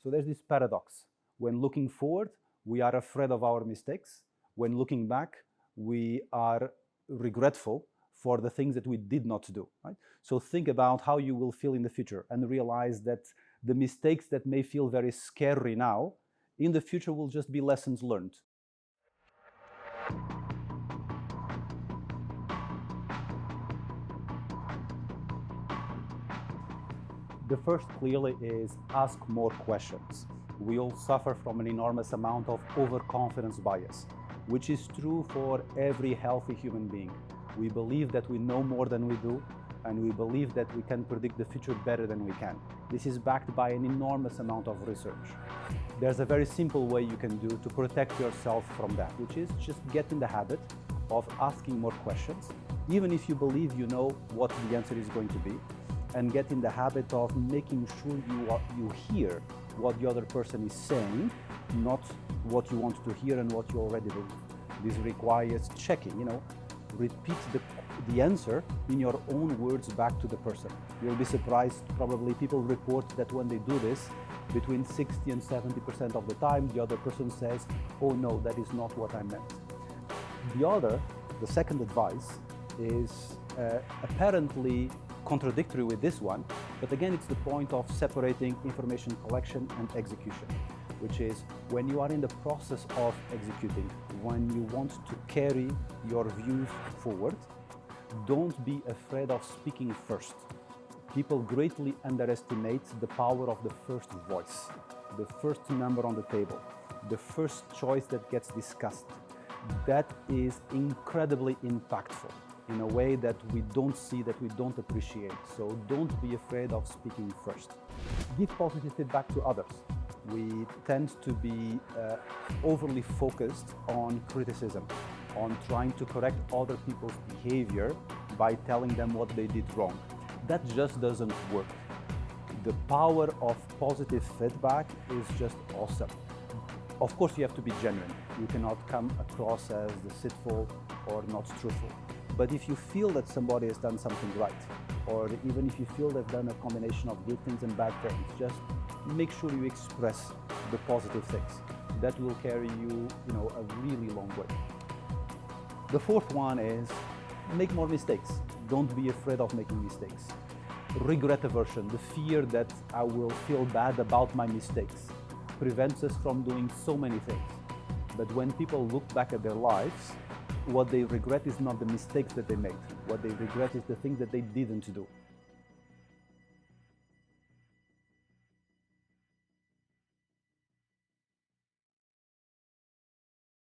So there's this paradox. When looking forward, we are afraid of our mistakes. When looking back, we are regretful for the things that we did not do, right? So think about how you will feel in the future and realize that the mistakes that may feel very scary now, in the future will just be lessons learned. The first clearly is ask more questions. We all suffer from an enormous amount of overconfidence bias, which is true for every healthy human being. We believe that we know more than we do, and we believe that we can predict the future better than we can. This is backed by an enormous amount of research. There's a very simple way you can do to protect yourself from that, which is just get in the habit of asking more questions, even if you believe you know what the answer is going to be, and get in the habit of making sure you hear what the other person is saying, not what you want to hear and what you already believe. This requires checking, repeat the answer in your own words back to the person. You'll be surprised, probably people report that when they do this, between 60 and 70% of the time, the other person says, oh no, that is not what I meant. The second advice is apparently contradictory with this one, but again, it's the point of separating information collection and execution, which is when you are in the process of executing, when you want to carry your views forward, don't be afraid of speaking first. People greatly underestimate the power of the first voice, the first number on the table, the first choice that gets discussed. That is incredibly impactful in a way that we don't see, that we don't appreciate. So don't be afraid of speaking first. Give positive feedback to others. We tend to be overly focused on criticism, on trying to correct other people's behavior by telling them what they did wrong. That just doesn't work. The power of positive feedback is just awesome. Of course, you have to be genuine. You cannot come across as deceitful or not truthful. But if you feel that somebody has done something right, or even if you feel they've done a combination of good things and bad things, just make sure you express the positive things. That will carry you, a really long way. The fourth one is make more mistakes. Don't be afraid of making mistakes. Regret aversion, the fear that I will feel bad about my mistakes, prevents us from doing so many things. But when people look back at their lives, what they regret is not the mistakes that they made. What they regret is the things that they didn't do.